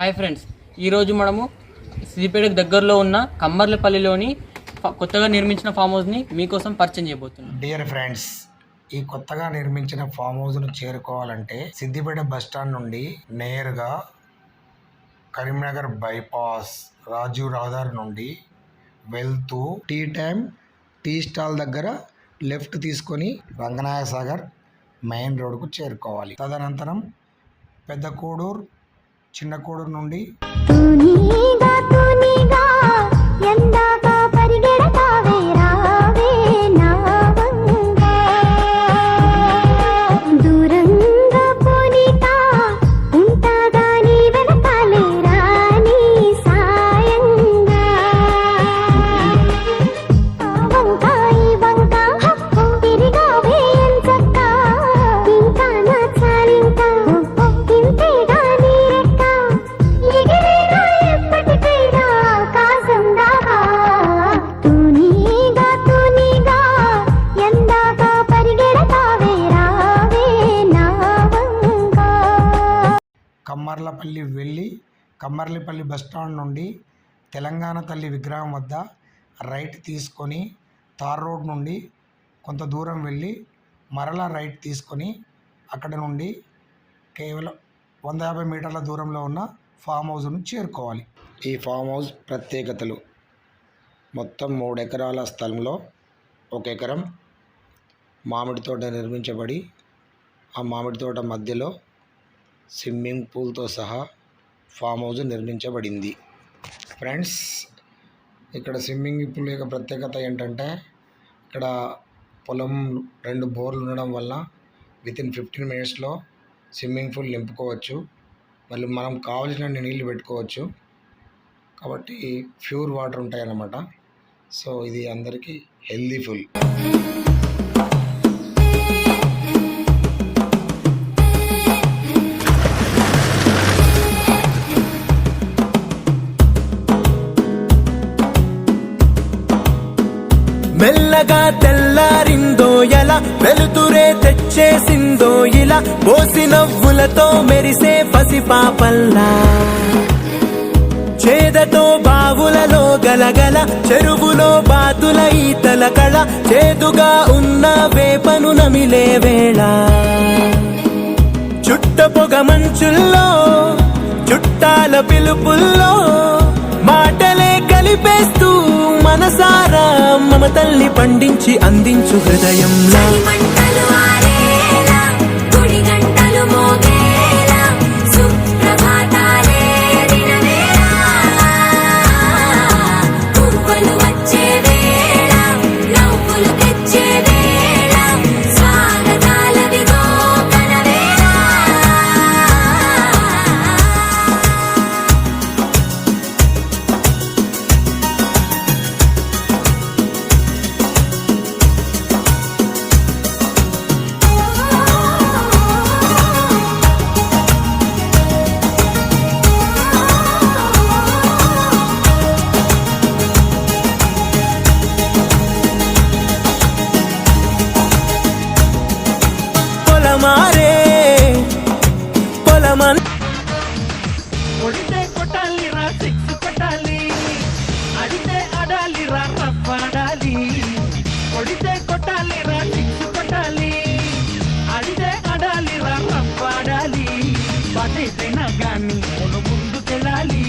Hi friends, ఈరోజు మనము సిద్దిపేటకు దగ్గరలో ఉన్న కమ్మర్లపల్లిలోని కొత్తగా నిర్మించిన ఫామ్ హౌస్ని మీకోసం పరిచయం చేయబోతున్నాం. డియర్ ఫ్రెండ్స్, ఈ కొత్తగా నిర్మించిన ఫామ్ హౌస్ను చేరుకోవాలంటే సిద్దిపేట బస్టాండ్ నుండి నేరుగా కరీంనగర్ బైపాస్ రాజీవ్ రహదారి నుండి వెళ్తూ టీ టైం టీ స్టాల్ దగ్గర లెఫ్ట్ తీసుకొని రంగనాయక సాగర్ మెయిన్ రోడ్కు చేరుకోవాలి. తదనంతరం పెద్ద కోడూరు చిన్న కోడూరు నుండి కమ్మర్లపల్లి వెళ్ళి కమ్మర్లపల్లి బస్టాండ్ నుండి తెలంగాణ తల్లి విగ్రహం వద్ద రైట్ తీసుకొని తార్ రోడ్ నుండి కొంత దూరం వెళ్ళి మరలా రైట్ తీసుకొని అక్కడ నుండి కేవలం 150 మీటర్ల దూరంలో ఉన్న ఫామ్ హౌస్ను చేరుకోవాలి. ఈ ఫామ్ హౌస్ ప్రత్యేకతలు: మొత్తం 3 ఎకరాల స్థలంలో 1 ఎకరం మామిడి తోట నిర్మించబడి ఆ మామిడి తోట మధ్యలో స్విమ్మింగ్ పూల్తో సహా ఫామ్ హౌస్ నిర్మించబడింది. ఫ్రెండ్స్, ఇక్కడ స్విమ్మింగ్ పూల్ యొక్క ప్రత్యేకత ఏంటంటే ఇక్కడ పొలం 2 బోర్లు ఉండడం వల్ల వితిన్ 15 మినిట్స్లో స్విమ్మింగ్ పూల్ నింపుకోవచ్చు. మళ్ళీ మనం కావాల్సిన నీళ్ళు పెట్టుకోవచ్చు. కాబట్టి ప్యూర్ వాటర్ ఉంటాయన్నమాట. సో ఇది అందరికీ హెల్దీ ఫుల్. మెల్లగా తెల్లారిందో ఎలా, వెలుతురే తెచ్చేసిందో ఇలా, పోసి నవ్వులతో మెరిసే పసిపాపల్లా, చేదతో బావులలో గలగల, చెరువులో బాతుల ఈతల కళ, చేదుగా ఉన్న వేపను నమిలే వేళ, చుట్ట పొగ మంచుల్లో చుట్టాల పిలుపుల్లో మాటలే కలిపేస్తూ మనసారా మమతల్ని పండించి అందించు హృదయంలో. మారే పొలమన్ కొడితే కొట్టాలి రా, సిక్స్ కొట్టాలి, అడితే ఆడాలి రా, రప్పాడాలి. కొడితే కొట్టాలి రా, సిక్స్ కొట్టాలి, అడితే ఆడాలి రా, రప్పాడాలి. పదేసైనా గాని ముందుకెళ్ళాలి.